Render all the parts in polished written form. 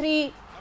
3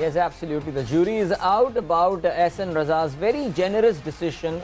Yes, absolutely. The jury is out about Ehsan Raza's very generous decision.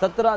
17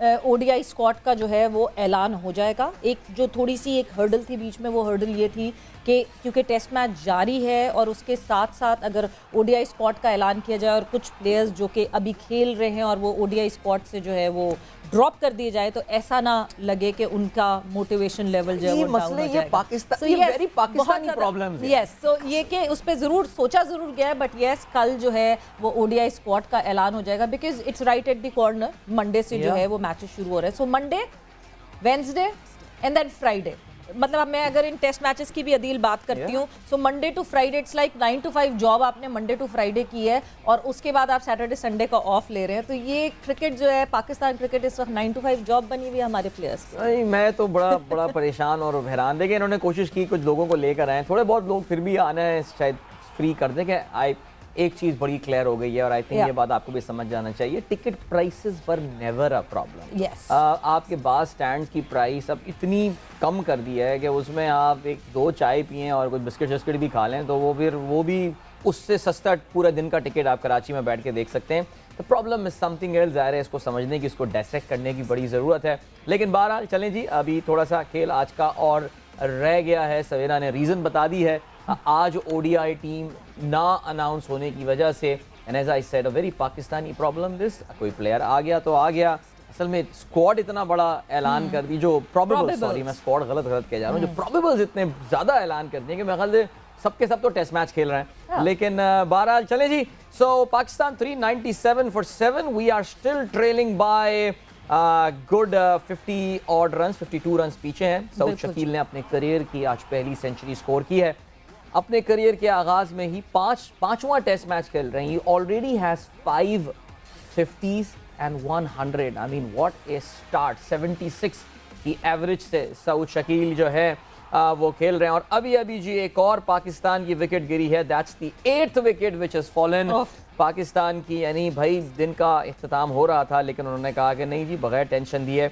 ODI squad کا جو ہے وہ اعلان ہو جائے گا. ایک جو تھوڑی سی ایک ہرڈل تھی بیچ میں, وہ ہرڈل یہ تھی کہ کیونکہ ٹیسٹ میچ جاری ہے اور اس کے ساتھ ساتھ اگر ODI اسکواڈ کا اعلان کیا جائے اور کچھ پلیئرز جو کہ ابھی کھیل رہے ہیں اور وہ ODI اسکواڈ سے جو ہے وہ ڈراپ کر دیے جائے تو ایسا نہ لگے کہ ان کا موٹیویشن لیول جو ہے وہ ڈاؤن ہو جائے گا. پاکستانی پرابلمز ہیں. یس, سو یہ کہ اس پہ ضرور سوچا ضرور گیا ہے, بٹ یس کل جو ہے وہ ODI اسکواڈ کا اعلان ہو جائے گا because it's right at the corner. Monday سے جو ہے وہ میچز شروع ہو رہے ہیں. So Monday, Wednesday and then Friday. مطلب اب میں اگر ان ٹیسٹ میچز کی بھی عدیل بات کرتی ہوں, so Monday to Friday it's like 9 to 5 job آپ نے منڈے ٹو فرائیڈے کی ہے اور اس کے بعد آپ سیٹرڈے سنڈے کا آف لے رہے ہیں. تو یہ کرکٹ جو ہے پاکستان کرکٹ اس وقت 9 to 5 جاب بنی ہوئی ہے ہمارے پلیئرس کی. میں تو بڑا پریشان اور حیران. دیکھیں انہوں نے کوشش کی کچھ لوگوں کو لے کر آئیں, تھوڑے بہت لوگ پھر بھی آنا ہے شاید فری کر دیں. کہ ایک چیز بڑی کلیئر ہو گئی ہے اور آئی تھنک یہ بات آپ کو بھی سمجھ جانا چاہیے, ticket prices per never a problem. آپ کے بعض سٹینڈ کی پرائس اب اتنی کم کر دی ہے کہ اس میں آپ ایک 2 چائے پئیں اور کچھ بسکٹ شسکٹ بھی کھا لیں تو وہ بھی اس سے سستا پورا دن کا ٹکٹ آپ کراچی میں بیٹھ کے دیکھ سکتے ہیں. تو problem is something else. ظاہر ہے اس کو سمجھنے کی, اس کو ڈائسیکٹ کرنے کی بڑی ضرورت ہے. لیکن بہرحال چلیں جی, ابھی تھوڑا سا کھیل آج کا اور رہ گیا ہے. سویرا نے ریزن بتا دی ہے. آج ODI ٹیم نہ اناؤنس ہونے کی وجہ سے, and as I said, a very Pakistani problem this, کوئی پلیئر آ گیا تو آ گیا. اصل میں اسکواڈ اتنا بڑا اعلان کر دی, جو پروبیبل, سوری میں اسکواڈ غلط کہہ جا رہا ہوں, جو پروبیبلز اتنے زیادہ اعلان کر دیے کہ میرے خیال سے سب کے سب تو ٹیسٹ میچ کھیل رہے ہیں. لیکن بہرحال چلیں جی. سو Pakistan 397 for 7, we are still trailing by good 50 odd runs, 52 runs پیچھے ہیں. سعود شکیل نے اپنے کریئر کی آج پہلی سینچری سکور کی ہے. اپنے کریئر کے آغاز میں ہی پانچواں ٹیسٹ میچ کھیل رہے ہیں. He already has 5 50s and 100. I mean what a start. 76 کی ایوریج سے سعود شکیل جو ہے وہ کھیل رہے ہیں. اور ابھی جی ایک اور پاکستان کی وکٹ گری ہے. That's the 8th wicket which has fallen. Pakistan کی, یعنی بھائی دن کا اختتام ہو رہا تھا لیکن انہوں نے کہا کہ نہیں جی بغیر ٹینشن دیے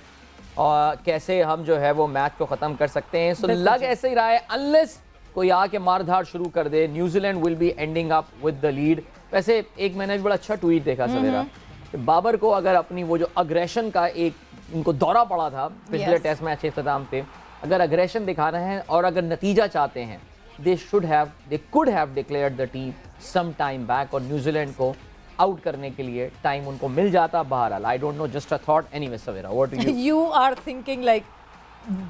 اور کیسے ہم جو ہے وہ میچ کو ختم کر سکتے ہیں. سو لگ ایسے ہی رہا ہے unless کوئی آ کے مار دھاڑ شروع کر دے, New Zealand will be ending up with the lead. ویسے ایک میں نے بڑا اچھا ٹویٹ دیکھا سویرا کہ بابر کو اگر اپنی وہ جو اگریشن کا ایک ان کو دورہ پڑا تھا پچھلے ٹیسٹ میچ کے اختتام پہ, اگر اگریشن دکھانا ہے اور اگر نتیجہ چاہتے ہیں, they could have declared the team some time back اور نیوزی لینڈ کو آؤٹ کرنے کے لیے ٹائم ان کو مل جاتا. بہرحال I don't know, just a thought. Anyway Savera, what do you? You are thinking like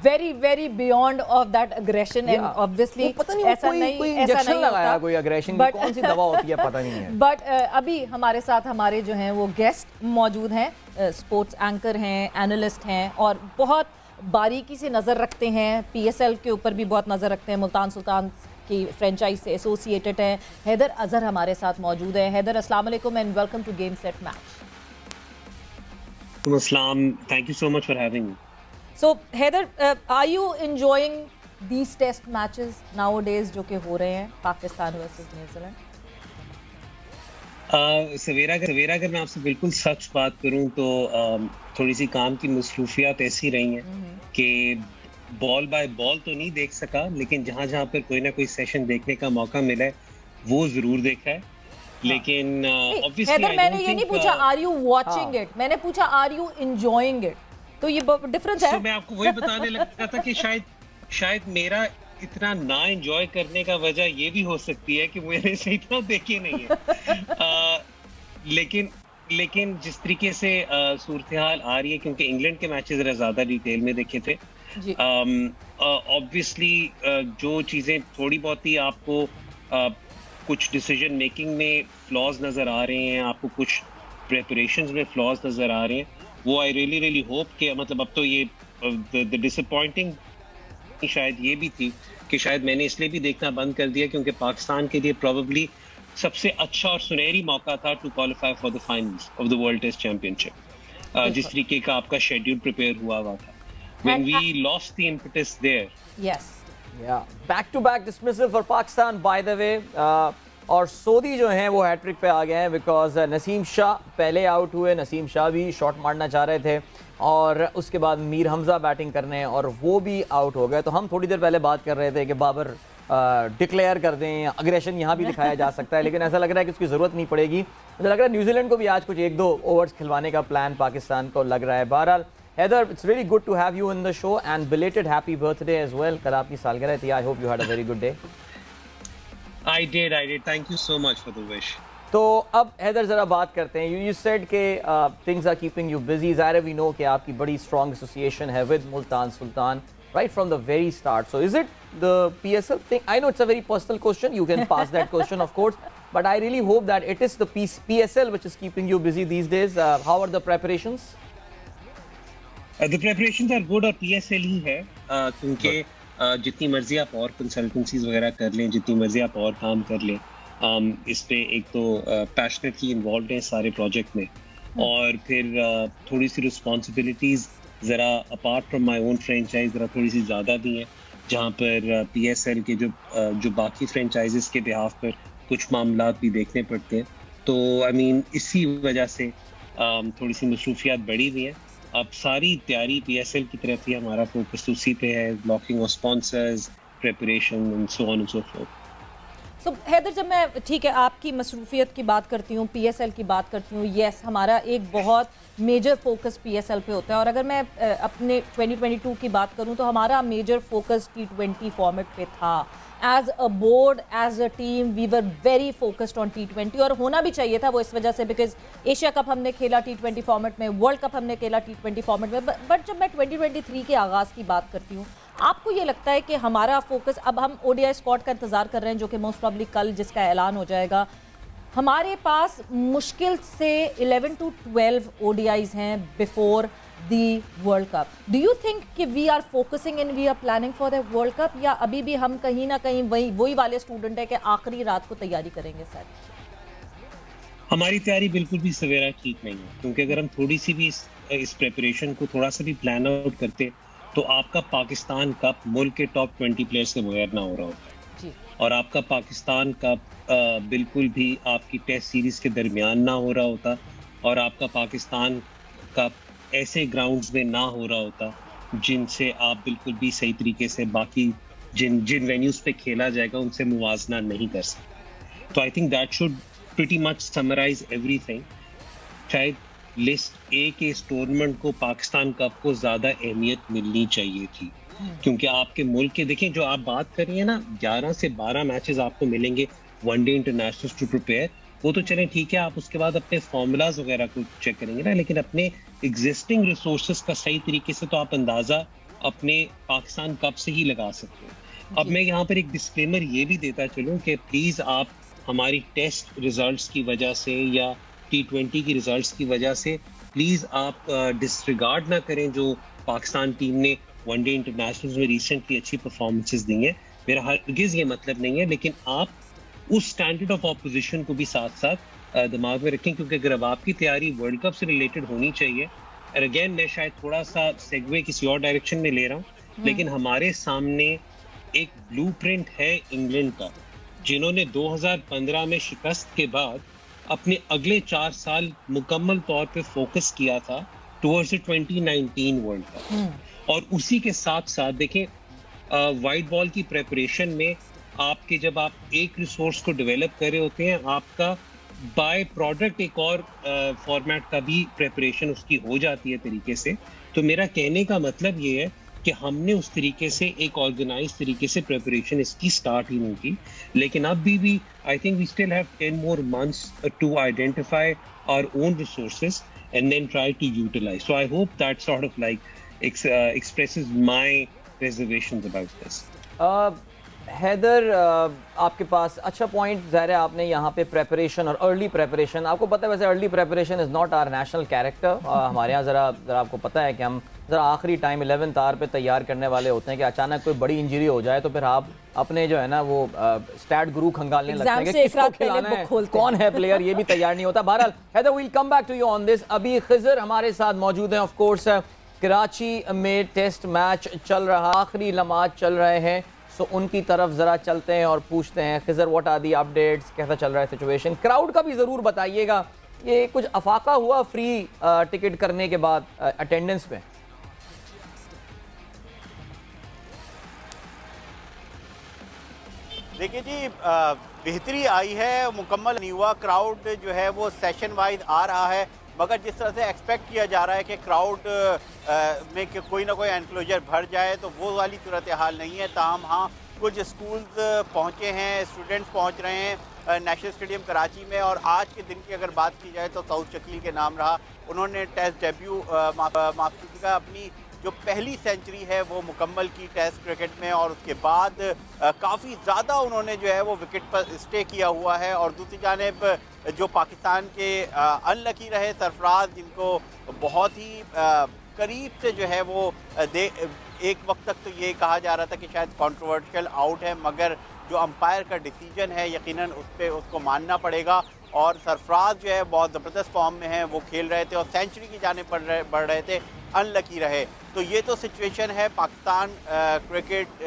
very beyond of that aggression and obviously ایسا نہیں لگایا کوئی aggression کی کون سی دوا ہوتی ہے پتہ نہیں ہے. بٹ ابھی ہمارے ساتھ ہمارے جو ہیں وہ گیسٹ موجود ہیں, اسپورٹس اینکر ہیں, اینالسٹ ہیں اور بہت باریکی سے نظر رکھتے ہیں, PSL کے اوپر بھی بہت نظر رکھتے ہیں, ملتان سلطان کی فرینچائز سے ایسوسیٹڈ ہیں. حیدر اظہر ہمارے ساتھ موجود ہیں. حیدر السلام علیکم and welcome to game set match. السلام, thank you so much for having me. So Heather, are you enjoying these test matches nowadays جو کہ ہو رہے ہیں پاکستان versus نیوزی لینڈ؟ سویرا اگر میں آپ سے بالکل سچ بات کروں تو تھوڑی سی کام کی مصروفیات ایسی رہی ہیں کہ بال بائی بال تو نہیں دیکھ سکا, لیکن جہاں پر کوئی نہ کوئی سیشن دیکھنے کا موقع ملا ہے وہ ضرور دیکھا ہے. لیکن Heather, میں نے یہ نہیں پوچھا are you watching it, میں نے پوچھا are you enjoying it. تو یہ ڈفرنس ہے. میں آپ کو وہی بتانے لگا تھا کہ شاید میرا اتنا نہ انجوائے کرنے کا وجہ یہ بھی ہو سکتی ہے کہ میرے سے اتنا دیکھے نہیں ہے. لیکن جس طریقے سے صورتحال آ رہی ہے, کیونکہ انگلینڈ کے میچز ذرا زیادہ ڈیٹیل میں دیکھے تھے, obviously جو چیزیں تھوڑی بہت ہی آپ کو کچھ ڈیسیجن میکنگ میں فلاز نظر آ رہے ہیں, آپ کو کچھ پریپریشنز میں فلاز نظر آ رہے ہیں, وہ I really hope کہ مطلب اب تو یہ disappointing شاید یہ بھی تھی کہ شاید میں نے اس لیے بھی دیکھنا بند کر دیا کیونکہ پاکستان کے لیے probably سب سے اچھا اور سنہری موقع تھا to qualify for the finals of the World Test Championship. جس طریقے کا آپ کا شیڈیول پریپیئر ہوا تھا. When we lost the impetus there. Yes. Yeah. Back to back dismissal for Pakistan by the way. اور سعودی جو ہیں وہ ہیٹرک پہ آ گئے ہیں بیکاز نسیم شاہ پہلے آؤٹ ہوئے. نسیم شاہ بھی شاٹ مارنا چاہ رہے تھے اور اس کے بعد میر حمزہ بیٹنگ کرنے اور وہ بھی آؤٹ ہو گئے. تو ہم تھوڑی دیر پہلے بات کر رہے تھے کہ بابر ڈکلیئر کر دیں. اگریشن یہاں بھی دکھایا جا سکتا ہے, لیکن ایسا لگ رہا ہے کہ اس کی ضرورت نہیں پڑے گی. مجھے لگ رہا ہے نیوزی لینڈ کو بھی آج کچھ 1-2 اوورز کھلوانے کا پلان پاکستان کو لگ رہا ہے. بہرحال Heather, it's really good to have you in the show and belated happy birthday as well. کل آپ کی سالگرہ تھی. I hope you had a very good day. I did. Thank you so much for the wish. تو اب حیدر ذرا بات کرتے ہیں. You said کہ things are keeping you busy. ظاہر we know کہ آپ کی بڑی strong association ہے with Multan Sultan right from the very start. So is it the PSL thing? I know it's a very personal question. You can pass that question of course. But I really hope that it is the PSL which is keeping you busy these days. How are the preparations? The preparations are good اور PSL ہی ہے کیونکہ جتنی مرضی آپ اور کنسلٹنسیز وغیرہ کر لیں, جتنی مرضی آپ اور کام کر لیں, اس پہ ایک تو پیشنیٹلی انوالوڈ ہیں سارے پروجیکٹ میں, اور پھر تھوڑی سی رسپانسبلٹیز ذرا apart from my own franchise ذرا تھوڑی سی زیادہ بھی ہیں, جہاں پر PSL کے جو باقی فرینچائزز کے بہاف پر کچھ معاملات بھی دیکھنے پڑتے ہیں. تو آئی مین اسی وجہ سے تھوڑی سی مصروفیات بڑھی ہوئی ہیں. اب ساری تیاری PSL کی طرف ہی ہمارا فوکس اسی پہ ہے, locking of sponsors, preparation and so on and so forth. So Haider, جب میں ٹھیک ہے آپ کی مصروفیت کی بات کرتی ہوں, PSL کی بات کرتی ہوں, یس ہمارا ایک بہت میجر فوکس PSL پہ ہوتا ہے. اور اگر میں اپنے 2022 کی بات کروں تو ہمارا میجر فوکس T20 فارمیٹ پہ تھا. As a board, as a team, we were very focused on T20, اور ہونا بھی چاہیے تھا وہ اس وجہ سے بیکاز ایشیا کپ ہم نے کھیلا T20 فارمیٹ میں, ورلڈ کپ ہم نے کھیلا T20 فارمیٹ میں. بٹ جب میں 2023 کے آغاز کی بات کرتی ہوں, آپ کو یہ لگتا ہے کہ ہمارا فوکس, اب ہم ODI اسکواڈ کا انتظار کر رہے ہیں جو کہ موسٹ پرابلی کل جس کا اعلان ہو جائے گا, ہمارے پاس مشکل سے 11 to 12 ODIs ہیں before the World Cup. Do you think کہ we are focusing and we are planning for the World Cup, یا ابھی بھی ہم کہیں نہ کہیں وہی والے اسٹوڈنٹ ہیں کہ آخری رات کو تیاری کریں گے؟ سر ہماری تیاری بالکل بھی سویرا ٹھیک نہیں ہے, کیونکہ اگر ہم تھوڑی سی بھی اس پریپریشن کو تھوڑا سا بھی پلان آؤٹ کرتے تو آپ کا پاکستان کپ ملک کے ٹاپ 20 پلیئرس کے بغیر نہ ہو رہا ہوتا ہے, اور آپ کا پاکستان کپ بالکل بھی آپ کی ٹیسٹ سیریز کے درمیان نہ ہو رہا ہوتا, اور آپ کا پاکستان کپ ایسے گراؤنڈز میں نہ ہو رہا ہوتا جن سے آپ بالکل بھی صحیح طریقے سے باقی جن وینیوز پہ کھیلا جائے گا ان سے موازنہ نہیں کر سکتے. تو I think that should pretty much summarize everything. شاید لسٹ اے کے اس ٹورنامنٹ کو پاکستان کپ کو زیادہ اہمیت ملنی چاہیے تھی, کیونکہ آپ کے ملک کے دیکھیں جو آپ بات کر رہی ہیں نا, 11 سے 12 میچز آپ کو ملیں گے one day international to prepare. وہ تو چلیں ٹھیک ہے, آپ اس کے بعد اپنے فارمولاز وغیرہ کو چیک کریں گے نا, لیکن اپنے ایگزسٹنگ ریسورسز کا صحیح طریقے سے تو آپ اندازہ اپنے پاکستان کپ سے ہی لگا سکتے ہیں. اب میں یہاں پر ایک ڈسکلیمر یہ بھی دیتا چلوں کہ پلیز آپ ہماری ٹیسٹ ریزلٹس کی وجہ سے یا T20 کی ریزلٹس کی وجہ سے پلیز آپ ڈسریگارڈ نہ کریں جو پاکستان ٹیم نے ون ڈے انٹرنیشنل میں ریسنٹلی اچھی پرفارمنسز دی ہیں. میرا ہرگز یہ مطلب نہیں ہے, لیکن آپ اس اسٹینڈرڈ آف اپوزیشن کو بھی ساتھ ساتھ دماغ میں رکھیں, کیونکہ اگر اب آپ کی تیاری ورلڈ کپ سے ریلیٹڈ ہونی چاہیے, اور اگین میں شاید تھوڑا سا سیگوے کسی اور ڈائریکشن میں لے رہا ہوں, لیکن ہمارے سامنے ایک بلو پرنٹ ہے انگلینڈ کا, جنہوں نے 2015 میں شکست کے بعد اپنے اگلے 4 سال مکمل طور پہ فوکس کیا تھا ٹورڈز 2019 ورلڈ کپ. اور اسی کے ساتھ ساتھ دیکھیں وائٹ بال کی پریپریشن میں آپ کے جب آپ ایک ریسورس کو ڈیولپ کر رہے ہوتے ہیں, آپ کا بائی پروڈکٹ ایک اور فارمیٹ کا بھی پریپریشن اس کی ہو جاتی ہے طریقے سے. تو میرا کہنے کا مطلب یہ ہے کہ ہم نے اس طریقے سے ایک آرگنائز طریقے سے پریپریشن اس کی سٹارٹ ہی نہیں کی, لیکن اب بھی I think we still have 10 more months to identify our own resources and then try to utilise. So I hope that sort of like expresses my reservations about this. Haider آپ کے پاس اچھا point ظاہر ہے آپ نے یہاں پہ پریپریشن اور ارلی پریپریشن, آپ کو پتہ ہے ویسے early preparation is not our national character. ہمارے یہاں ذرا آپ کو پتہ ہے کہ ہم ذرا آخری ٹائم 11th آور پہ تیار کرنے والے ہوتے ہیں کہ اچانک کوئی بڑی انجری ہو جائے تو پھر آپ اپنے جو ہے نا وہ اسٹیٹ گرو کھنگالنے لگتے ہیں کہ کس کو کھلانا ہے, کون ہے پلیئر, یہ بھی تیار نہیں ہوتا. بہرحال Haider will come back to you on this. ابھی خضر ہمارے ساتھ موجود ہیں, آف کورس کراچی میں ٹیسٹ میچ چل رہا, آخری لمحات چل رہے ہیں, سو ان کی طرف ذرا چلتے ہیں اور پوچھتے ہیں. خضر واٹ آر دی اپڈیٹس, کیسا چل رہا ہے سچویشن؟ کراؤڈ کا بھی ضرور بتائیے گا, یہ کچھ افاقہ ہوا فری ٹکٹ کرنے کے بعد اٹینڈنس میں؟ دیکھیے جی بہتری آئی ہے، مکمل نہیں ہوا، کراؤڈ جو ہے وہ سیشن وائز آ رہا ہے، مگر جس طرح سے ایکسپیکٹ کیا جا رہا ہے کہ کراؤڈ میں کوئی نہ کوئی انکلوجر بھر جائے تو وہ والی صورتحال نہیں ہے. تاہم ہاں کچھ اسکولز پہنچے ہیں، اسٹوڈنٹس پہنچ رہے ہیں نیشنل اسٹیڈیم کراچی میں. اور آج کے دن کی اگر بات کی جائے تو سعود شکیل کے نام رہا. انہوں نے ٹیسٹ ڈیبیو اپنی جو پہلی سینچری ہے وہ مکمل کی ٹیسٹ کرکٹ میں، اور اس کے بعد کافی زیادہ انہوں نے جو ہے وہ وکٹ پر اسٹے کیا ہوا ہے. اور دوسری جانب جو پاکستان کے ان لکی رہے سرفراز، جن کو بہت ہی قریب سے جو ہے وہ ایک وقت تک تو یہ کہا جا رہا تھا کہ شاید کنٹروورشل آؤٹ ہے، مگر جو امپائر کا ڈیسیجن ہے یقیناً اس کو ماننا پڑے گا. اور سرفراز جو ہے بہت زبردست فارم میں ہیں، وہ کھیل رہے تھے اور سینچری کی جانب بڑھ رہے تھے، ان لکی رہے. تو یہ تو سچویشن ہے پاکستان کرکٹ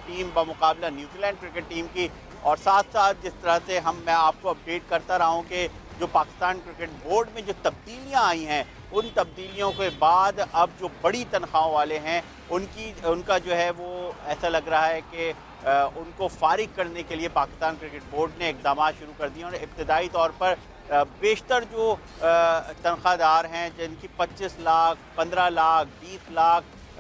ٹیم بمقابلہ نیوزی لینڈ کرکٹ ٹیم کی. اور ساتھ ساتھ جس طرح سے میں آپ کو اپڈیٹ کرتا رہا ہوں کہ جو پاکستان کرکٹ بورڈ میں جو تبدیلیاں آئی ہیں، ان تبدیلیوں کے بعد اب جو بڑی تنخواہوں والے ہیں ان کا جو ہے وہ ایسا لگ رہا ہے کہ ان کو فارغ کرنے کے لیے پاکستان کرکٹ بورڈ نے اقدامات شروع کر دیے. اور ابتدائی طور پر بیشتر جو تنخواہ دار ہیں جن کی 25 لاکھ 15 لاکھ 20 لاکھ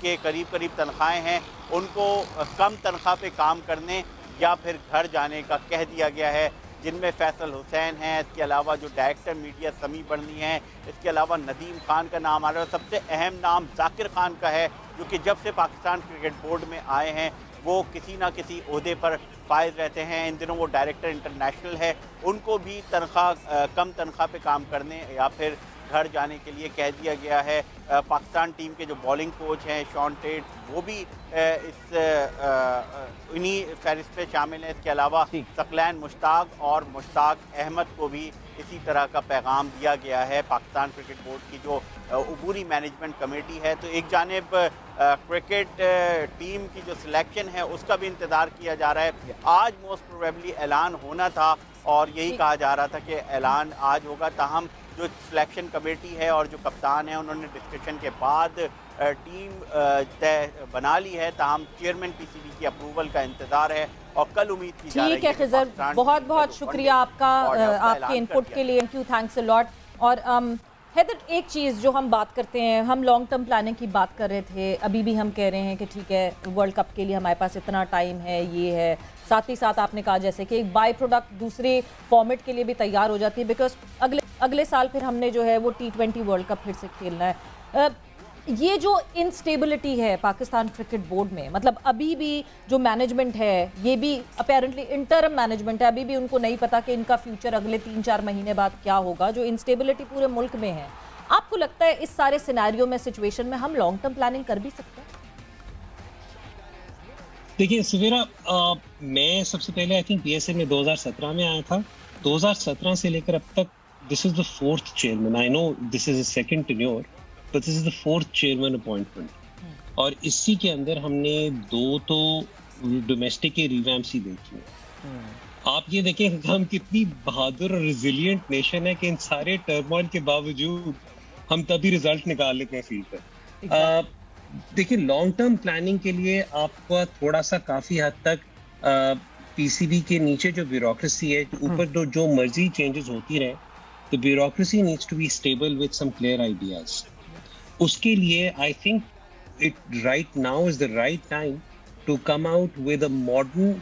کے قریب تنخواہیں ہیں، ان کو کم تنخواہ پہ کام کرنے یا پھر گھر جانے کا کہہ دیا گیا ہے، جن میں فیصل حسین ہیں، اس کے علاوہ جو ڈائریکٹر میڈیا سمیع بڑنی ہیں، اس کے علاوہ ندیم خان کا نام آ رہا ہے. سب سے اہم نام ذاکر خان کا ہے، جو کہ جب سے پاکستان کرکٹ بورڈ میں آئے ہیں وہ کسی نہ کسی عہدے پر فائز رہتے ہیں. ان دنوں وہ ڈائریکٹر انٹرنیشنل ہے. ان کو بھی کم تنخواہ پہ کام کرنے یا پھر گھر جانے کے لیے کہہ دیا گیا ہے. پاکستان ٹیم کے جو بالنگ کوچ ہیں شان ٹیٹ، وہ بھی انہی فہرست پہ شامل ہیں. اس کے علاوہ ثقلین مشتاق اور مشتاق احمد کو بھی اسی طرح کا پیغام دیا گیا ہے پاکستان کرکٹ بورڈ کی جو عبوری مینجمنٹ کمیٹی ہے. تو ایک جانب کرکٹ ٹیم کی جو سلیکشن ہے اس کا بھی انتظار کیا جا رہا ہے. آج موسٹ پروبیبلی اعلان ہونا تھا اور یہی کہا جا رہا تھا کہ اعلان آج ہوگا. تاہم جو سلیکشن کمیٹی ہے اور جو کپتان ہیں انہوں نے ڈسکشن کے بعد ٹیم طے بنا لی ہے. تاہم چیئرمین پی سی بی کی اپروول کا انتظار ہے اور کل امید کی جا رہی ہے. ٹھیک ہے خضر، بہت بہت شکریہ آپ کا، آپ کے انپٹ کے لیے. تھینکس اے لاٹ. اور حیدر، ایک چیز جو ہم بات کرتے ہیں، ہم لانگ ٹرم پلاننگ کی بات کر رہے تھے، ابھی بھی ہم کہہ رہے ہیں کہ ٹھیک ہے ورلڈ کپ کے لیے ہمارے پاس اتنا ٹائم ہے، یہ ہے. ساتھ ہی ساتھ آپ نے کہا جیسے کہ ایک بائی پروڈکٹ دوسرے فارمیٹ کے لیے بھی تیار ہو جاتی ہے، بیکاز اگلے سال پھر ہم نے جو ہے وہ T20 ورلڈ کپ پھر سے کھیلنا ہے. یہ جو انسٹیبلٹی ہے پاکستان کرکٹ بورڈ میں، مطلب ابھی بھی جو مینجمنٹ ہے یہ بھی اپیرنٹلی انٹرم مینجمنٹ ہے، ابھی بھی ان کو نہیں پتا کہ ان کا فیوچر اگلے 3-4 مہینے بعد کیا ہوگا. جو انسٹیبلٹی پورے ملک میں ہے، آپ کو لگتا ہے اس سارے سینیریو میں، سچویشن میں ہم لانگ ٹرم پلاننگ کر بھی سکتے ہیں؟ دیکھیے سویرا، میں سب سے پہلے I think P S A میں 2017 میں آیا تھا. 2017 سے لے کر اب تک this is the 4th chairman. I know this is a second tenure, but this is the 4th chairman appointment. اور اسی کے اندر ہم نے 2 تو ڈومیسٹک کے ریویمپس ہی دیکھی ہیں. آپ یہ دیکھیں ہم کتنی بہادر اور ریزیلینٹ نیشن ہے کہ ان سارے ٹرموائل کے باوجود ہم تبھی ریزلٹ نکال لیتے ہیں فیلڈ پر. دیکھیں لانگ ٹرم پلاننگ کے لیے آپ کو تھوڑا سا کافی حد تک پی سی بی کے نیچے جو بیوروکریسی ہے، اوپر جو مرضی چینجز ہوتی رہے، تو bureaucracy needs to be stable with some clear ideas. اس کے لیے I think it right now is the right time to come out with a modern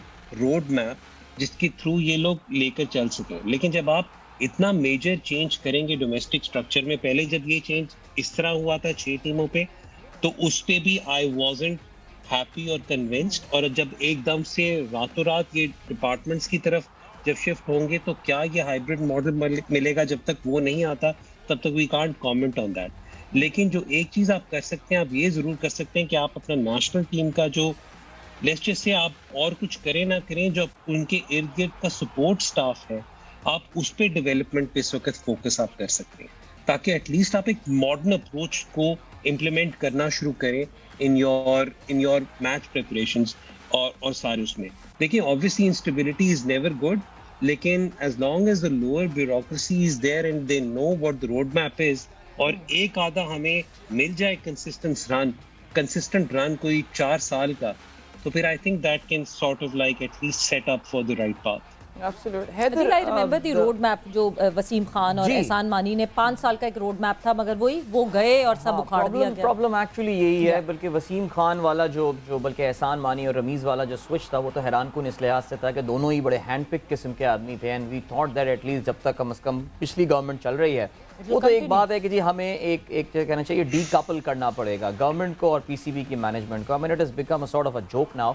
road map جس کے تھرو یہ لوگ لے کر چل سکیں. لیکن جب آپ اتنا میجر چینج کریں گے ڈومیسٹک اسٹرکچر میں، پہلے جب یہ چینج اس طرح ہوا تھا 6 ٹیموں پہ، تو اس پہ بھی آئی وازنٹ ہیپی اور کنونسڈ. اور جب ایک دم سے راتوں رات یہ ڈپارٹمنٹس کی طرف جب شفٹ ہوں گے تو کیا یہ ہائیبرڈ ماڈل ملے گا، جب تک وہ نہیں آتا تب تک we can't comment on that. لیکن جو ایک چیز آپ کر سکتے ہیں، آپ یہ ضرور کر سکتے ہیں کہ آپ اپنا نیشنل ٹیم کا جو لیسٹ سے آپ اور کچھ کریں نہ کریں، جو ان کے ارد گرد کا سپورٹ سٹاف ہے، آپ اس پہ ڈیولپمنٹ پہ اس وقت فوکس آپ کر سکتے ہیں، تاکہ ایٹ لیسٹ آپ ایک ماڈرن اپروچ کو امپلیمنٹ کرنا شروع کریں ان یور میچ پریپریشنز اور سارے اس میں. دیکھیں obviously instability is never good, لیکن as long as the lower bureaucracy is there and they know what the road map is، اور ایک آدھا ہمیں مل جائے کنسسٹنٹ رن کوئی 4 سال کا، تو پھر I think that can sort of like at least set up for the right path. I remember the road map جو وسیم خان اور احسان مانی نے 5 سال کا ایک روڈ میپ تھا مگر وہ گئے اور سب اکھاڑ دیا گیا. پرابلم ایکچولی یہی ہے, بلکہ وسیم خان والا جو بلکہ احسان مانی اور رمیز والا جو سوئچ تھا وہ تو حیران کن اس لحاظ سے تھا کہ دونوں ہی بڑے ہینڈ پک قسم کے آدمی تھے, and we thought that at least جب تک کم از کم پچھلی گورنمنٹ چل رہی ہے وہ تو ایک بات ہے کہ جی ہمیں ایک کہنا چاہیے ڈی کپل کرنا پڑے گا گورنمنٹ کو اور پی سی بی کی مینجمنٹ کو. I mean it has become a sort of a joke now.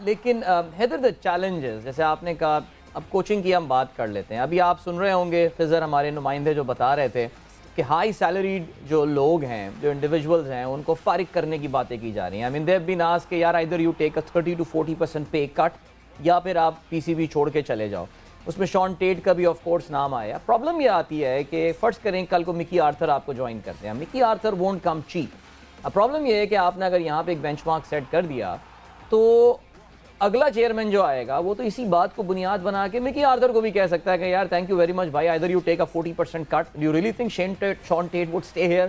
لیکن حیدر the challenges جیسے آپ نے کہا, اب کوچنگ کی ہم بات کر لیتے ہیں. ابھی آپ سن رہے ہوں گے خضر ہمارے نمائندے جو بتا رہے تھے کہ ہائی سیلریڈ جو لوگ ہیں, جو انڈیویجولز ہیں, ان کو فارغ کرنے کی باتیں کی جا رہی ہیں. I mean they have been asked کہ یار either you take a 30 to 40% pay cut یا پھر آپ پی سی بی چھوڑ کے چلے جاؤ. اس میں شان ٹیٹ کا بھی آف کورس نام آیا. پرابلم یہ آتی ہے کہ فرض کریں کل کو مکی آرتھر آپ کو جوائن کرتے ہیں, مکی آرتھر وونٹ کم چیپ. اب پرابلم یہ ہے کہ آپ نے اگر یہاں پہ ایک بینچ مارک سیٹ کر دیا تو اگلا چیئرمین جو آئے گا وہ تو اسی بات کو بنیاد بنا کے مکی آرتھر کو بھی کہہ سکتا ہے کہ یار تھینک یو ویری مچ بھائی, either you take a 40% cut. Do you really think Sean Tate would stay here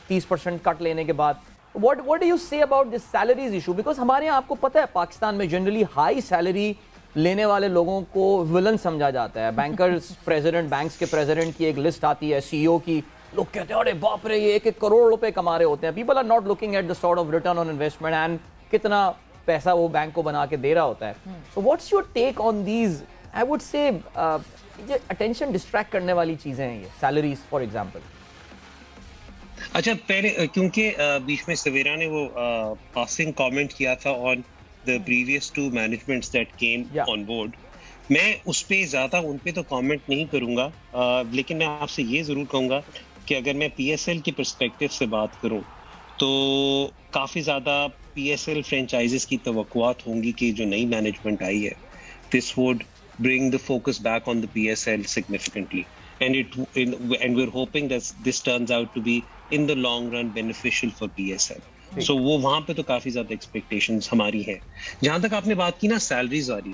30% کٹ لینے کے بعد؟ What do you say about this salaries issue? Because ہمارے یہاں آپ کو پتہ ہے پاکستان میں جنرلی ہائی سیلری لینے والے لوگوں کو ولن سمجھا جاتا ہے. بینکرز پریزیڈنٹ, بینکس کے پریزیڈنٹ کی ایک لسٹ آتی ہے, سی او کی, لوگ کہتے ہیں ارے باپ رے یہ 1 کروڑ روپے کما رہے ہوتے ہیں. People are not looking at the sort of return on investment and کتنا پیسہ وہ بینک کو بنا کے دے رہا ہوتا ہے. So what's your take on these, I would say یہ اٹینشن ڈسٹریکٹ کرنے والی چیزیں ہیں یہ سیلریز فار ایگزامپل. اچھا پہلے کیونکہ بیچ میں سویرا نے وہ پاسنگ کامنٹ کیا تھا آن the previous 2 managements that came on board, میں اس پہ زیادہ ان پہ تو کامنٹ نہیں کروں گا, لیکن میں آپ سے یہ ضرور کہوں گا کہ اگر میں پی ایس ایل کی پرسپیکٹو سے بات کروں تو کافی زیادہ پی ایس ایل فرینچائزز کی توقعات ہوں گی کہ جو نئی مینجمنٹ آئی ہے this would bring the focus back on the PSL significantly, and we're hoping that this turns out to be in the long run beneficial for PSL. سو وہ وہاں پہ تو کافی زیادہ ایکسپیکٹیشنز ہماری ہیں. جہاں تک آپ نے بات کی نا سیلریز والی,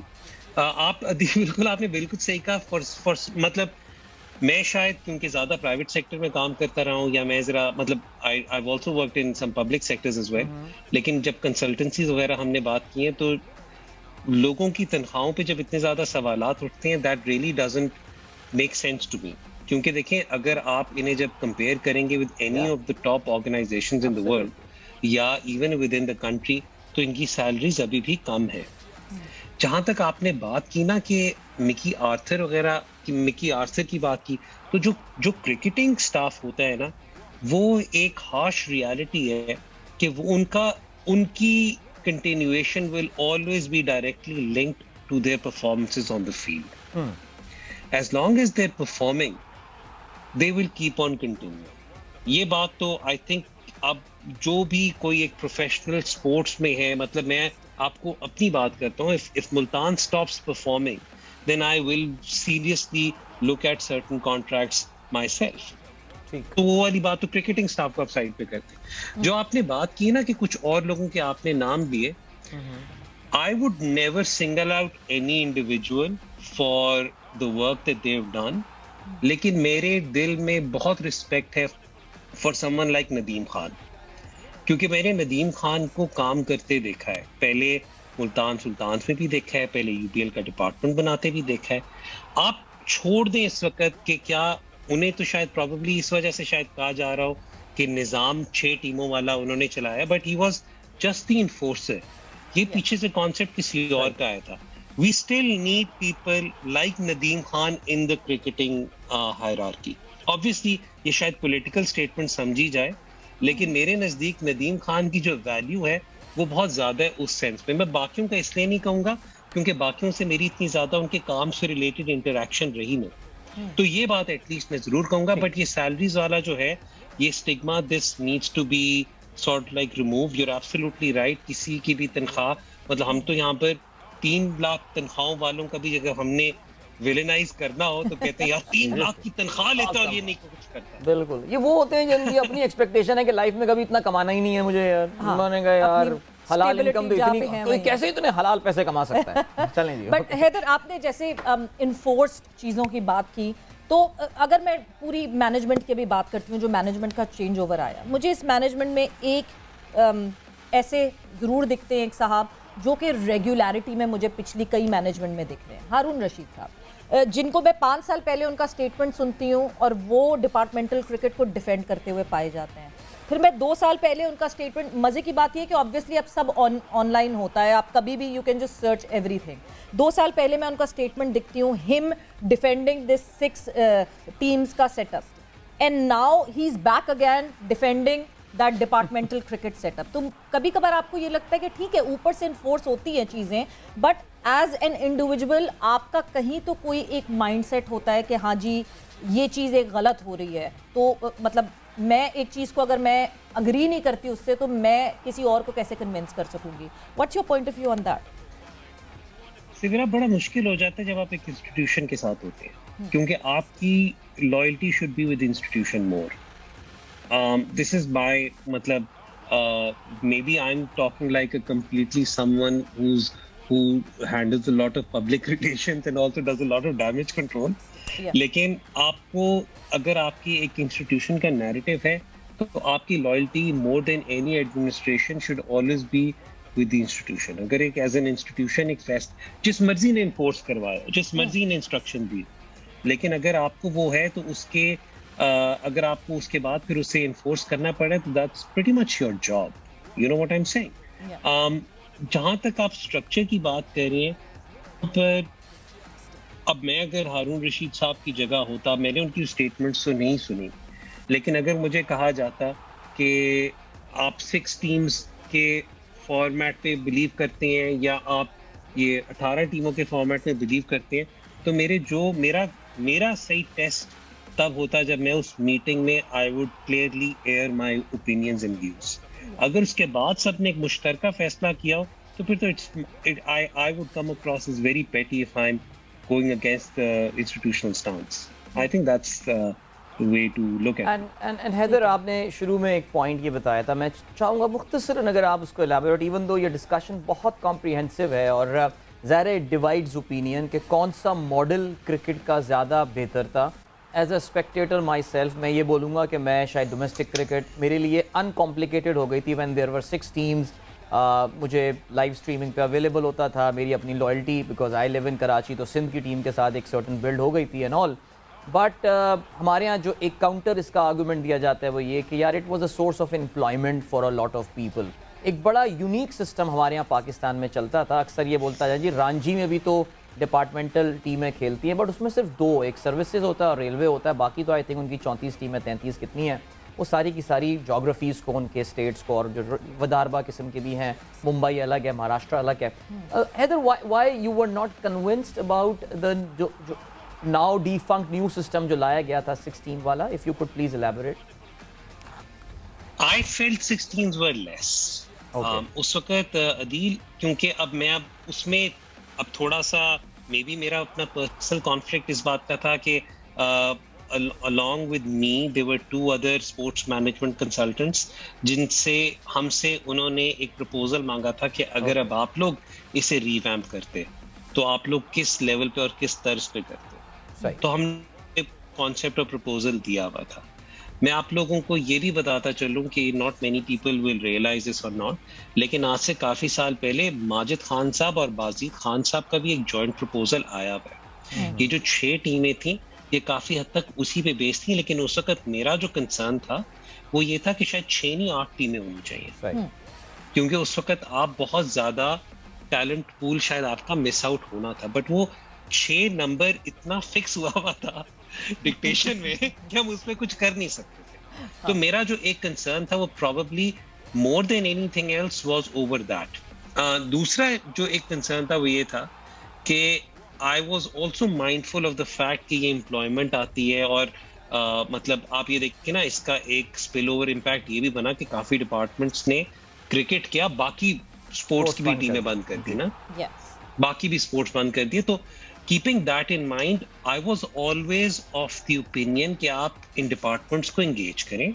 آپ نے بالکل صحیح کہا. مطلب میں شاید کیونکہ زیادہ پرائیویٹ سیکٹر میں کام کرتا رہا ہوں, یا میں ذرا مطلب I also worked in some public sectors as well, لیکن جب کنسلٹنسیز وغیرہ ہم نے بات کی ہیں تو لوگوں کی تنخواہوں پہ جب اتنے زیادہ سوالات اٹھتے ہیں that really doesn't make sense to me. کیونکہ دیکھیں اگر آپ انہیں جب کمپیئر کریں گے with any of the top organisations in the world یا even with in the country, تو ان کی سیلریز ابھی بھی کم ہے. جہاں تک آپ نے بات کی نا کہ مکی آرتھر وغیرہ, مکی آرتھر کی بات کی, تو جو کرکٹنگ سٹاف ہوتا ہے نا وہ ایک ہارش ریالٹی ہے کہ وہ ان کی continuation will always be directly linked to their performances on the field. As long as they performing they will keep on continue. یہ بات تو آئی تھنک اب جو بھی کوئی ایک پروفیشنل سپورٹس میں ہے, مطلب میں آپ کو اپنی بات کرتا ہوں, if Multan stops performing then I will seriously look at certain contracts myself. تو وہ والی بات تو کرکٹنگ سٹاف کو آپ سائڈ پہ کرتے ہیں. جو آپ نے بات کی نا کہ کچھ اور لوگوں کے آپ نے نام لیے, I would never single out any individual for the work that they've done, لیکن میرے دل میں بہت رسپیکٹ ہے فار سمن لائک ندیم خان, کیونکہ میں نے ندیم خان کو کام کرتے دیکھا ہے, پہلے ملتان سلطانز میں بھی دیکھا ہے, پہلے یو پی ایل کا ڈپارٹمنٹ بناتے بھی دیکھا ہے. آپ چھوڑ دیں اس وقت کہ کیا انہیں تو شاید پروبیبلی اس وجہ سے شاید کہا جا رہا ہو کہ نظام 6 ٹیموں والا انہوں نے چلایا, but he was just the enforcer. یہ پیچھے سے کانسیپٹ کسی اور کا آیا تھا. We still need people like Nadeem Khan in the cricketing hierarchy. Obviously یہ شاید پولیٹیکل اسٹیٹمنٹ سمجھی جائے, لیکن میرے نزدیک ندیم خان کی جو ویلیو ہے وہ بہت زیادہ ہے اس سینس میں. میں باقیوں کا اس لیے نہیں کہوں گا کیونکہ باقیوں سے میری اتنی زیادہ ان کے کام سے ریلیٹڈ انٹریکشن رہی نہیں, تو یہ بات ایٹ لیسٹ میں ضرور کہوں گا. بٹ یہ سیلریز والا جو ہے یہ stigma, this needs to be sort like remove. You are absolutely right. کسی کی بھی تنخواہ, مطلب ہم تو یہاں پر 3 لاکھ تنخواہوں والوں کا بھی اگر ہم نے ویلنائز کرنا ہو تو کہتے ہیں یار 3 لاکھ کی تنخواہ لیتا اور یہ نہیں کچھ کرتا. بالکل, یہ وہ ہوتے ہیں جن کی اپنی ایکسپیکٹیشن ہے کہ لائف میں کبھی اتنا کمانا ہی نہیں ہے مجھے یار. میں نے کہا یار حلال انکم تو اتنی, کوئی کیسے اتنے حلال پیسے کما سکتا ہے. چلیں جی. بٹ حیدر آپ نے جیسے انفورسڈ چیزوں کی بات کی, تو اگر میں پوری مینجمنٹ کی بھی بات کرتی ہوں, جو مینجمنٹ کا چینج اوور آیا, مجھے اس مینجمنٹ میں ایک ایسے ضرور دکھتے ہیں ایک صاحب جو کہ ریگولیرٹی میں مجھے پچھلی کئی مینجمنٹ میں دکھ رہے ہیں. ہارون رشید صاحب جن کو میں 5 سال پہلے ان کا سٹیٹمنٹ سنتی ہوں اور وہ ڈپارٹمنٹل کرکٹ کو ڈیفینڈ کرتے ہوئے پائے جاتے ہیں. پھر میں 2 سال پہلے ان کا سٹیٹمنٹ, مزے کی بات یہ ہے کہ آبویسلی اب سب آن لائن ہوتا ہے, آپ کبھی بھی you can just search every thing. 2 سال پہلے میں ان کا سٹیٹمنٹ دکھتی ہوں, ہم ڈیفینڈنگ دس 6 ٹیمز کا set up, and now he is back again defending that departmental cricket set up. تو کبھی کبھار آپ کو یہ لگتا ہے کہ ٹھیک ہے اوپر سے انفورس ہوتی ہیں چیزیں, بٹ ایز این انڈیویجول آپ کا کہیں تو کوئی ایک مائنڈ سیٹ ہوتا ہے کہ ہاں جی یہ چیز ایک غلط ہو رہی ہے. تو مطلب میں ایک چیز کو اگر میں اگری نہیں کرتی اس سے, تو میں کسی اور کو کیسے کنونس کر سکوں گی؟ What's your point of view on that? سگرا بڑا مشکل ہو جاتا ہے جب آپ ایک انسٹیٹیوشن کے ساتھ ہوتے ہیں, کیونکہ آپ کی loyalty should be with institution more. This is by مطلب maybe I am talking like a completely someone who handles a lot of public relations and also does a lot of damage control. لیکن آپ کو اگر آپ کی ایک institution کا narrative ہے تو آپ کی loyalty more than any administration should always be with the institution. اگر ایک ایز این انسٹیٹیوشن ایک جس مرضی نے انفورس کروایا, جس مرضی نے انسٹرکشن دی, لیکن اگر آپ کو وہ ہے تو اس کے اگر آپ کو اس کے بعد پھر اسے انفورس کرنا پڑے تو that's pretty much your job. You know what I am saying. جہاں تک آپ اسٹرکچر کی بات کر رہے ہیں, پر اب میں اگر ہارون رشید صاحب کی جگہ ہوتا, میں نے ان کی اسٹیٹمنٹس تو نہیں سنی, لیکن اگر مجھے کہا جاتا کہ آپ 6 ٹیمز کے فارمیٹ پہ بلیو کرتے ہیں یا آپ یہ 18 ٹیموں کے فارمیٹ میں بلیو کرتے ہیں, تو میرا صحیح ٹیسٹ تب ہوتا جب میں اس میٹنگ میں I would clearly air my opinions and views. اگر اس کے بعد سب نے ایک مشترکہ فیصلہ کیا ہو تو پھر تو I would come across as very petty if I'm going against the institutional stance. I think that's the way to look at it. And Haider, آپ نے شروع میں ایک پوائنٹ یہ بتایا تھا, میں چاہوں گا مختصراً اگر آپ اس کو الیبوریٹ, ایون دو یہ ڈسکشن بہت کمپریہنسو ہے اور ظاہر ڈیوائڈز اوپینین کہ کون سا ماڈل کرکٹ کا زیادہ بہتر تھا. As a spectator my self میں یہ بولوں گا کہ میں شاید ڈومیسٹک کرکٹ میرے لیے ان کمپلیکیٹڈ ہو گئی تھی وین دیر ور 6 ٹیمز. مجھے لائیو اسٹریمنگ پہ اویلیبل ہوتا تھا, میری اپنی لائلٹی بیکاز آئی لیو ان کراچی, تو سندھ کی ٹیم کے ساتھ ایک سرٹن بلڈ ہو گئی تھی اینڈ آل. بٹ ہمارے یہاں جو ایک کاؤنٹر اس کا آرگومنٹ دیا جاتا ہے وہ یہ کہ یار it was a source of employment for a lot of people. ایک بڑا یونیک سسٹم ہمارے یہاں پاکستان میں چلتا تھا. اکثر یہ بولتا ہے جی رانجی میں بھی تو ڈپارٹمنٹل ٹیمیں کھیلتی ہیں, بٹ اس میں صرف 2, ایک سروسز ہوتا ہے اور ریلوے ہوتا ہے, باقی تو آئی تھنک ان کی 34 ٹیمیں 33 کتنی ہیں, وہ ساری کی ساری جغرافیز کو, ان کے اسٹیٹس کو, اور جو وداربا قسم کے بھی ہیں, ممبئی الگ ہے, مہاراشٹر الگ ہے. Haider, why you were not convinced about the جو ناؤ ڈیفنکٹ نیو سسٹم جو لایا گیا تھا 16 والا, if you could please elaborate. I felt 16s were less. اس وقت عدیل, کیونکہ اب اس میں اب تھوڑا سا مے بی میرا اپنا پرسنل کانفلکٹ اس بات کا تھا کہ along with me there were 2 other sports management consultants جن سے ہم سے انہوں نے ایک پروپوزل مانگا تھا کہ اگر اب آپ لوگ اسے ریویمپ کرتے تو آپ لوگ کس لیول پہ اور کس طرز پہ کرتے. تو ہم نے کانسیپٹ اور پروپوزل دیا ہوا تھا. میں آپ لوگوں کو یہ بھی بتاتا چلوں کہ not many people will realise this اور ناٹ, لیکن آج سے کافی سال پہلے ماجد خان صاحب اور بازید خان صاحب کا بھی ایک جوائنٹ پروپوزل آیا ہوا ہے. یہ جو 6 ٹیمیں تھیں یہ کافی حد تک اسی پہ بیس تھیں, لیکن اس وقت میرا جو کنسرن تھا وہ یہ تھا کہ شاید 6 نہیں 8 ٹیمیں ہونی چاہیے, کیونکہ اس وقت آپ بہت زیادہ ٹیلنٹ پول شاید آپ کا مس آؤٹ ہونا تھا. بٹ وہ 6 نمبر اتنا فکس ہوا تھا ڈکٹیشن میں کہ ہم اس میں کچھ کر نہیں سکتے تھے. تو میرا جو ایک کنسرن تھا وہ probably more than anything else was over that. دوسرا جو ایک کنسرن تھا وہ یہ تھا کہ I was also mindful of the fact کہ یہ امپلائمنٹ آتی ہے, اور مطلب آپ یہ دیکھیں نا اس کا ایک اسپل اوور امپیکٹ یہ بھی بنا کہ کافی ڈپارٹمنٹس نے کرکٹ کیا, باقی اسپورٹس کی بھی ٹیمیں بند کر دی نا, باقی بھی اسپورٹس بند کر دیے. تو keeping that in mind, I was always of the opinion کہ آپ ان ڈپارٹمنٹس کو انگیج کریں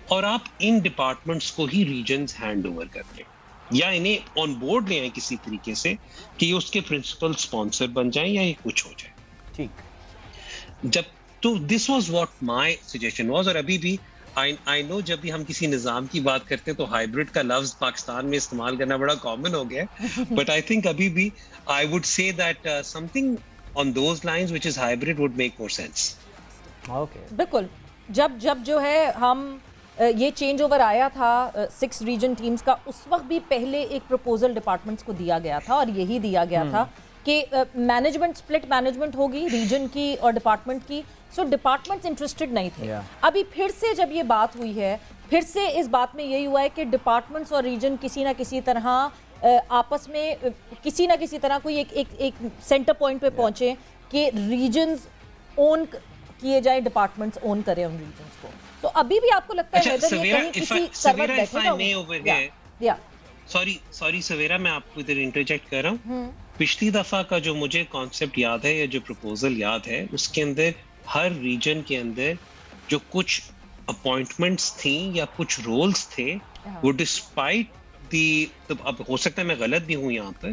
اور آپ ان ڈپارٹمنٹس کو ہی ریجنز ہینڈ اوور کر دیں یا انہیں آن بورڈ لے آئیں کسی طریقے سے کہ یہ اس کے پرنسپل اسپانسر بن جائیں یا یہ کچھ ہو جائے. ٹھیک. جب تو this was what my suggestion was. اور ابھی بھی I know جب بھی ہم کسی نظام کی بات کرتے ہیں تو ہائبرڈ کا لفظ پاکستان میں استعمال کرنا بڑا کامن ہو گیا ہے, بٹ آئی تھنک ابھی بھی I would say that some thing on those lines which is hybrid would make more sense. بالکل. جب جو ہے ہم یہ چینج اوور آیا تھا 6 ریجن ٹیمز کا, اس وقت بھی پہلے ایک پروپوزل ڈپارٹمنٹس کو دیا گیا تھا, اور یہی دیا گیا تھا کہ مینجمنٹ سپلٹ مینجمنٹ ہوگی ریجن کی اور ڈپارٹمنٹ کی. سو ڈپارٹمنٹس انٹرسٹڈ نہیں تھے. ابھی پھر سے جب یہ بات ہوئی ہے, پھر سے اس بات میں یہی ہوا ہے کہ ڈپارٹمنٹس اور ریجن کسی نہ کسی طرح آپس میں کسی نہ کسی طرح کوئی ایک سینٹر پوائنٹ پہ پہنچے کہ ریجنز اون کیے جائے, ڈپارٹمنٹس اون کریں ان ریجنز کو. تو ابھی بھی آپ کو لگتا ہے ادھر یہ کہیں کسی سروت بیٹھے گا؟ سوری سویرا, میں آپ کو ادھر انٹرجیکٹ کر رہا ہوں. پچھلی دفعہ کا جو مجھے کانسیپٹ یاد ہے یا جو پروپوزل یاد ہے, اس کے اندر ہر ریجن کے اندر جو کچھ اپوائنٹمنٹس تھیں یا کچھ رولز تھے, وہ ڈسپائٹ دی, اب ہو سکتا ہے میں غلط بھی ہوں یہاں پر,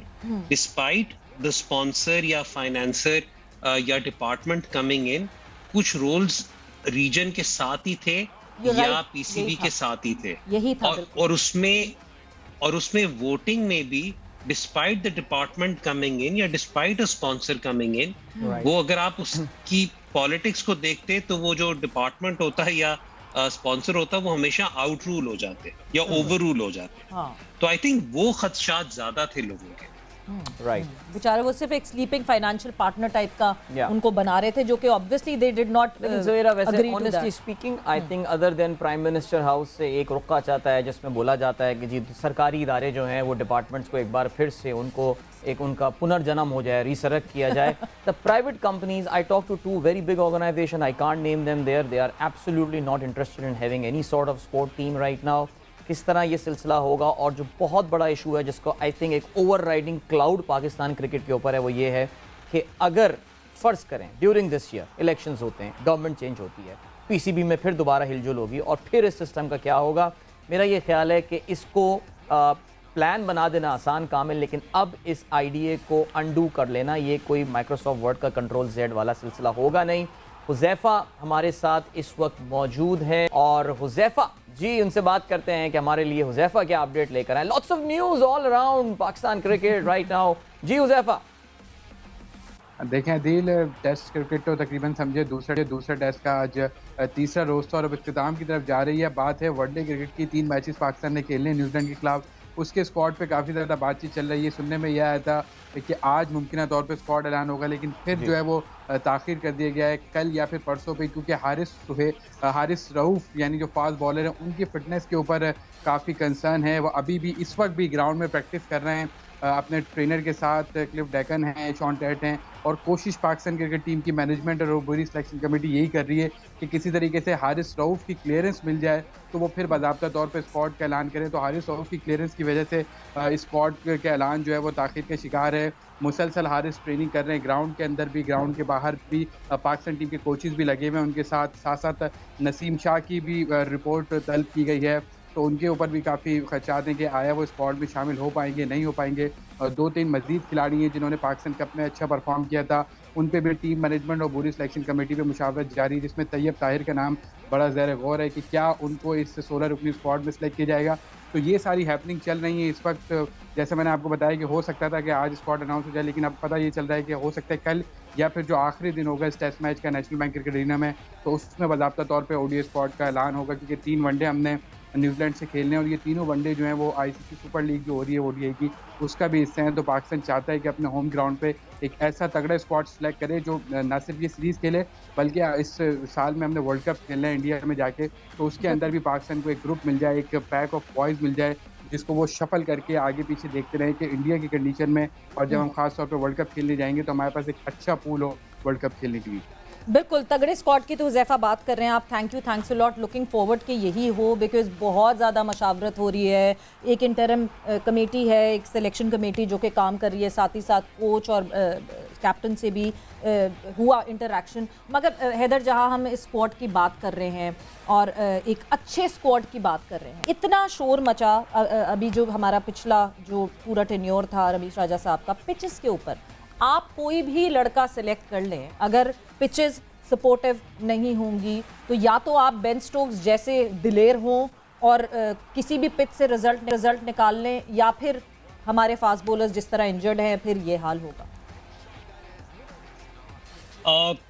ڈسپائٹ دا اسپانسر یا فائنینسر یا ڈپارٹمنٹ کمنگ ان, کچھ رولز ریجن کے ساتھ ہی تھے یا پی سی بی کے ساتھ ہی تھے. اور اس میں ووٹنگ میں بھی despite the department coming in یا despite a sponsor coming in, وہ اگر آپ اس کی پالیٹکس کو دیکھتے تو وہ جو ڈپارٹمنٹ ہوتا ہے یا اسپانسر ہوتا ہے وہ ہمیشہ آؤٹ رول ہو جاتے یا اوور رول ہو جاتے. تو آئی تھنک وہ خدشات زیادہ تھے لوگوں کے. بیچارے وہ صرف ایک سلیپنگ فائنینشیل پارٹنر ٹائپ کا ان کو بنا رہے تھے, جو کہ obviously they did not agree to that. honestly speaking I think other than Prime Minister House سے ایک رقعہ چاہتا ہے جس میں بولا جاتا ہے کہ جی سرکاری ادارے جو ہیں وہ ڈپارٹمنٹس کو ایک بار پھر سے ان کو ایک ان کا پنرجنم ہو جائے, ریسرکٹ کیا جائے. The private companies, I talked to 2 very big organizations, I can't name them there, they are absolutely not interested in having any sort of sport team right now. کس طرح یہ سلسلہ ہوگا, اور جو بہت بڑا ایشو ہے جس کو آئی تھنک ایک over riding cloud Pakistan cricket کے اوپر ہے, وہ یہ ہے کہ اگر فرض کریں ڈیورنگ دس ایئر الیکشنز ہوتے ہیں, گورنمنٹ چینج ہوتی ہے, پی سی بی میں پھر دوبارہ ہل جل ہوگی, اور پھر اس سسٹم کا کیا ہوگا. میرا یہ خیال ہے کہ اس کو پلان بنا دینا آسان کام ہے, لیکن اب اس آئیڈیا کو انڈو کر لینا یہ کوئی مائکروسافٹ ورڈ کا کنٹرول زیڈ والا سلسلہ ہوگا نہیں. حذیفہ ہمارے ساتھ اس وقت موجود ہیں, اور حذیفہ جی ان سے بات کرتے ہیں کہ ہمارے لیے حذیفہ کیا اپڈیٹ لے کر آئے. Lots of news all around Pakistan cricket right now. جی حذیفہ. دیکھیں عدیل, ٹیسٹ کرکٹ تو تقریباً سمجھے دوسرا ٹیسٹ کا آج تیسرا روز تھا اور اب اختتام کی طرف جا رہی ہے. بات ہے ون ڈے کرکٹ کی, 3 میچز پاکستان نے کھیلنے نیوزی لینڈ کے خلاف. اس کے اسکواڈ پہ کافی زیادہ بات چیت چل رہی ہے. سننے میں یہ آیا تھا کہ آج ممکنہ طور پہ اسکواڈ اعلان ہوگا, لیکن پھر جو ہے وہ تاخیر کر دیا گیا ہے کل یا پھر پرسوں پہ, کیونکہ حارث رؤف یعنی جو فاسٹ بالر ہیں ان کی فٹنس کے اوپر کافی کنسرن ہے. وہ ابھی بھی اس وقت بھی گراؤنڈ میں پریکٹس کر رہے ہیں اپنے ٹرینر کے ساتھ. کلف ڈیکن ہیں, شان ٹیٹ ہیں, اور کوشش پاکستان کرکٹ ٹیم کی مینجمنٹ اور بوری سلیکشن کمیٹی یہی کر رہی ہے کہ کسی طریقے سے حارث رؤف کی کلیئرنس مل جائے تو وہ پھر باضابطہ طور پہ اسکواڈ کا اعلان کریں. تو حارث رؤف کی کلیئرنس کی وجہ سے اسکواڈ کے اعلان جو ہے وہ تاخیر کا شکار ہے. مسلسل حارث ٹریننگ کر رہے ہیں, گراؤنڈ کے اندر بھی گراؤنڈ کے باہر بھی. پاکستان ٹیم کے کوچز بھی لگے ہوئے ہیں ان کے ساتھ نسیم شاہ کی بھی رپورٹ طلب کی گئی ہے. تو ان کے اوپر بھی کافی خدشات ہیں کہ آیا وہ اسکواڈ میں شامل ہو پائیں گے نہیں ہو پائیں گے. 2-3 مزید کھلاڑی ہیں جنہوں نے پاکستان کپ میں اچھا پرفارم کیا تھا, ان پہ بھی ٹیم مینجمنٹ اور بوری سلیکشن کمیٹی پہ مشاورت جاری, جس میں طیب طاہر کا نام بڑا زیر غور ہے کہ کیا ان کو اس 16 رکنی اسکواڈ میں سلیکٹ کیا جائے گا. تو یہ ساری ہیپننگ چل رہی ہیں اس وقت. جیسے میں نے آپ کو بتایا کہ ہو سکتا تھا کہ آج اسکواڈ اناؤنس ہو جائے, لیکن اب پتہ یہ چل رہا ہے کہ ہو سکتا ہے کل یا پھر جو آخری دن ہوگا اس ٹیسٹ میچ کا نیشنل بینک کرکٹ ارینا میں, تو اس میں باضابطہ طور پہ او ڈی اے اسکواڈ کا اعلان ہوگا. کیونکہ 3 ون ڈے ہم نے نیوزی لینڈ سے کھیلنے, اور یہ تینوں ون ڈے جو ہیں وہ آئی سی سی سپر لیگ جو ہو رہی ہے او ڈی آئی کی اس کا بھی حصہ ہیں. تو پاکستان چاہتا ہے کہ اپنے ہوم گراؤنڈ پہ ایک ایسا تگڑا اسکواڈ سلیکٹ کرے جو نہ صرف یہ سیریز کھیلے بلکہ اس سال میں ہم نے ورلڈ کپ کھیلنا ہے انڈیا میں جا کے, تو اس کے اندر بھی پاکستان کو ایک گروپ مل جائے, ایک پیک آف بوائز مل جائے جس کو وہ شفل کر کے آگے پیچھے دیکھتے رہیں کہ انڈیا کی کنڈیشن میں, اور جب ہم خاص طور پہ ورلڈ کپ کھیلنے جائیں گے تو ہمارے پاس ایک اچھا پول ہو ورلڈ کپ کھیلنے کے لیے. بالکل تگڑے اسکواڈ کی تو حذیفہ بات کر رہے ہیں آپ. تھینکس اے لاٹ. لکنگ فارورڈ کہ یہی ہو, بیکاز بہت زیادہ مشاورت ہو رہی ہے. ایک انٹرم کمیٹی ہے, ایک سلیکشن کمیٹی جو کہ کام کر رہی ہے, ساتھ ہی ساتھ کوچ اور کیپٹن سے بھی ہوا انٹریکشن. مگر حیدر جہاں ہم اس اسکواڈ کی بات کر رہے ہیں اور ایک اچھے اسکواڈ کی بات کر رہے ہیں, اتنا شور مچا ابھی جو ہمارا پچھلا جو پورا ٹینیور تھا رمیش راجہ صاحب کا, پچز کے اوپر آپ کوئی بھی لڑکا سلیکٹ کر لیں, اگر پچز سپورٹیو نہیں ہوں گی تو یا تو آپ بین سٹوکس جیسے دلیر ہوں اور کسی بھی پچ سے رزلٹ نکال لیں یا پھر ہمارے فاسٹ بولرز جس طرح انجرڈ ہیں پھر یہ حال ہوگا.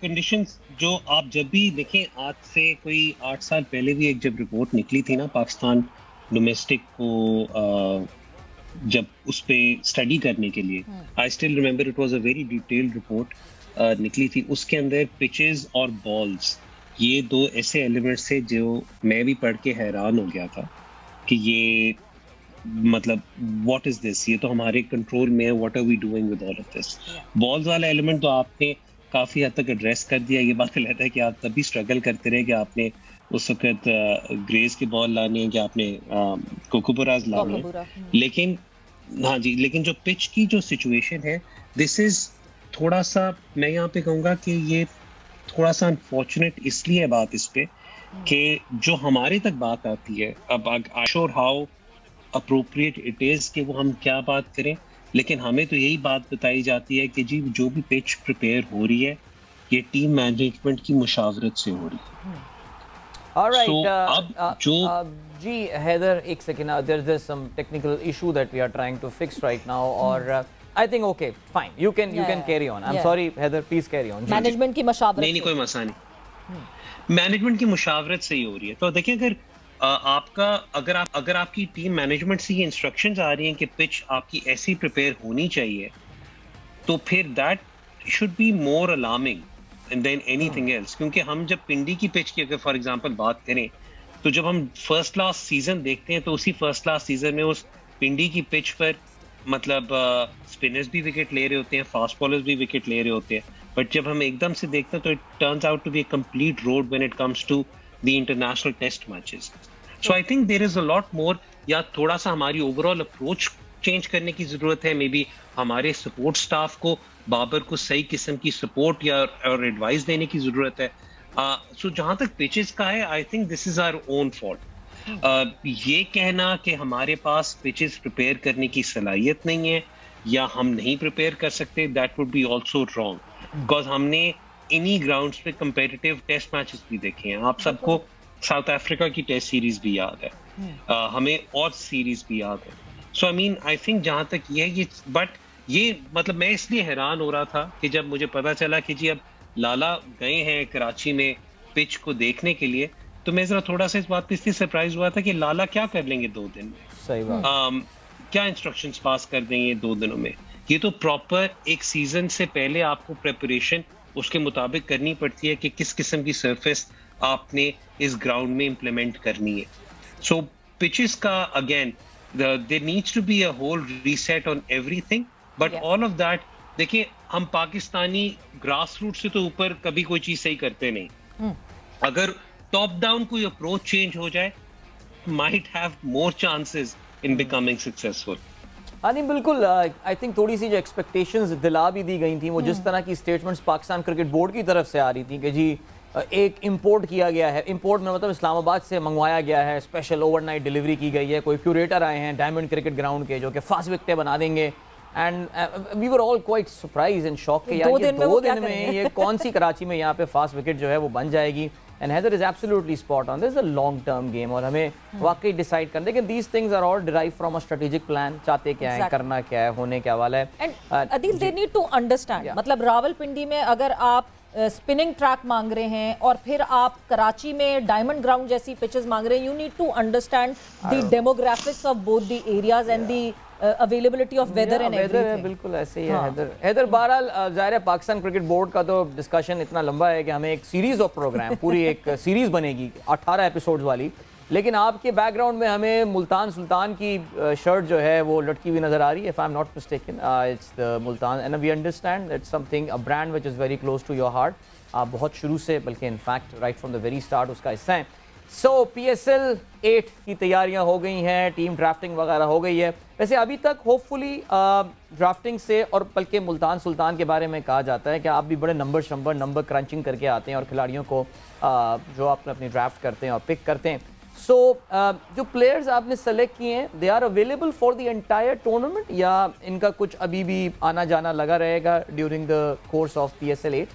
کنڈیشنز جو آپ جب بھی دیکھیں آج سے کوئی 8 سال پہلے بھی ایک جب رپورٹ نکلی تھی نا پاکستان ڈومیسٹک کو جب اس پہ اسٹڈی کرنے کے لیے, I still remember it was a very detailed report نکلی تھی. اس کے اندر پچز اور بالز یہ دو ایسے ایلیمنٹس تھے جو میں بھی پڑھ کے حیران ہو گیا تھا کہ یہ مطلب واٹ از دس, یہ تو ہمارے کنٹرول میں ہے, what are we doing with all of this. Balls والا ایلیمنٹ تو آپ نے کافی حد تک ایڈریس کر دیا. یہ بات رہتا ہے کہ آپ تب بھی اسٹرگل کرتے رہے کہ آپ نے اس وقت گریز کی بال لانی ہے کہ آپ نے کوکوبراز لانی ہے, لیکن ہاں جی, لیکن جو پچ کی جو سچویشن ہے دس از تھوڑا سا میں یہاں پہ کہوں گا کہ یہ تھوڑا سا انفارچونیٹ اس لیے بات اس پہ کہ جو ہمارے تک بات آتی ہے, اب آئی شور ہاؤ اپروپریٹ اٹ از کہ وہ ہم کیا بات کریں, لیکن ہمیں تو یہی بات بتائی جاتی ہے کہ جی جو بھی پچ پریپیئر ہو رہی ہے یہ ٹیم مینجمنٹ کی مشاورت سے ہو رہی ہے. جی حیدر ایک second, there is some technical issue that we are trying to fix right now اور I think okay fine you can carry on. I'm sorry Heather, please carry on. Management کی مشاورت نہیں کوئی مسئلہ نہیں, مینجمنٹ کی مشاورت سے ہی ہو رہی ہے. تو دیکھیں اگر آپ کا اگر آپ کی ٹیم مینجمنٹ سے یہ انسٹرکشنز آ رہی ہیں کہ پچ آپ کی ایسی پریپیئر ہونی چاہیے تو پھر that should be more alarming than anything else. کیونکہ ہم جب پنڈی کی پچ کی اگر فار ایگزامپل بات کریں تو جب ہم فرسٹ کلاس سیزن دیکھتے ہیں تو اسی فرسٹ کلاس سیزن میں اس پنڈی کی پچ پر مطلب اسپنرز بھی وکٹ لے رہے ہوتے ہیں, فاسٹ بالرز بھی وکٹ لے رہے ہوتے ہیں, بٹ جب ہم ایک دم سے دیکھتے ہیں تو it turns out to be a complete road when it comes to the international test matches. So I think there is a lot more, یا تھوڑا سا ہماری اوور آل اپروچ چینج کرنے کی ضرورت ہے. مے بی ہمارے سپورٹ اسٹاف کو بابر کو صحیح قسم کی سپورٹ یا اور ایڈوائز دینے کی ضرورت ہے. سو جہاں تک پچز کا ہے I think this is our own fault. یہ کہنا کہ ہمارے پاس پچز پریپیئر کرنے کی صلاحیت نہیں ہے یا ہم نہیں پریپیئر کر سکتے, that would be also wrong, because ہم نے انہی گراؤنڈس پہ کمپیٹیٹیو ٹیسٹ میچز بھی دیکھے ہیں. آپ سب کو ساؤتھ افریقہ کی ٹیسٹ سیریز بھی یاد ہے, ہمیں اور سیریز بھی یاد ہے. سو آئی مین آئی تھنک جہاں تک یہ ہے بٹ یہ مطلب میں اس لیے حیران ہو رہا تھا کہ جب مجھے پتا چلا کہ جی اب لالا گئے ہیں کراچی میں پچ کو دیکھنے کے لیے, تو میں ذرا تھوڑا سا اس بات پہ اس لیے سرپرائز ہوا تھا کہ لالا کیا کر لیں گے 2 دن میں, صحیح بات, کیا انسٹرکشنز پاس کر دیں گے 2 دنوں میں. یہ تو پراپر ایک سیزن سے پہلے آپ کو پریپریشن اس کے مطابق کرنی پڑتی ہے کہ کس قسم کی سرفیس آپ نے اس گراؤنڈ میں امپلیمنٹ کرنی ہے. سو پچز کا again there needs to be a whole reset on everything, but all of that دیکھیں ہم پاکستانی گراس روٹ سے تو اوپر کبھی کوئی چیز صحیح کرتے نہیں. اگر ٹاپ ڈاؤن کوئی اپروچ چینج ہو جائے might have more chances in becoming successful. ہاں نہیں بالکل, آئی تھنک تھوڑی سی جو ایکسپیکٹیشنز دلا بھی دی گئی تھیں وہ جس طرح کی اسٹیٹمنٹس پاکستان کرکٹ بورڈ کی طرف سے آ رہی تھیں کہ جی ایک امپورٹ کیا گیا ہے, امپورٹ میں مطلب اسلام آباد سے منگوایا گیا ہے, اسپیشل اوور نائٹ ڈیلیوری کی گئی ہے, کوئی کیوریٹر آئے ہیں ڈائمنڈ کرکٹ گراؤنڈ کے جو کہ فاسٹ وکٹیں بنا دیں گے, and we were all quite surprise and shock کہ یار یہ 2 دن میں یہ کون سی کراچی میں یہاں پہ فاسٹ وکٹ جو ہے وہ بن جائے گی. And Haider is absolutely spot on, this is a long term game اور ہمیں واقعی ڈیسائڈ کرنا ہے کہ these things are all drive from a strategic plan, چاہتے کیا ہے, کرنا کیا ہے, ہونے کیا والا ہے. And Adeel they need to understand, مطلب راولپنڈی میں اگر آپ اسپننگ ٹریک مانگ رہے ہیں اور پھر آپ کراچی میں ڈائمنڈ گراؤنڈ جیسی پچز مانگ رہے ہیں, you need to understand the demographics of both the areas and the availability of weather and everything. بالکل ایسے ہی ہے حیدر. بہرحال ظاہر ہے پاکستان کرکٹ بورڈ کا تو ڈسکشن اتنا لمبا ہے کہ ہمیں ایک سیریز آف پروگرام, پوری ایک سیریز بنے گی 18 ایپیسوڈز والی, لیکن آپ کے بیک گراؤنڈ میں ہمیں ملتان سلطان کی شرٹ جو ہے وہ لٹکی ہوئی نظر آ رہی ہے, if I'm not mistaken, it's the Multan, and we understand it's something, a brand which is very close to your heart. آپ بہت شروع سے بلکہ in fact right from the very start اس کا حصہ ہیں. سو پی ایس ایل 8 کی تیاریاں ہو گئی ہیں, ٹیم ڈرافٹنگ وغیرہ ہو گئی ہے. ویسے ابھی تک ہوپ فلی ڈرافٹنگ سے اور بلکہ ملتان سلطان کے بارے میں کہا جاتا ہے کہ آپ بھی بڑے نمبر کرنچنگ کر کے آتے ہیں اور کھلاڑیوں کو جو آپ اپنی ڈرافٹ کرتے ہیں اور پک کرتے ہیں. سو جو پلیئرز آپ نے سلیکٹ کیے ہیں they are available for the entire tournament یا ان کا کچھ ابھی بھی آنا جانا لگا رہے گا during the course of P S L 8؟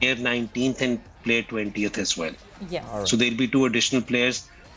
player 19th and player 20th as well. So there will be 2 additional players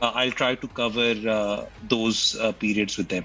I'll try to cover those periods with them.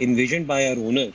envisioned by our owner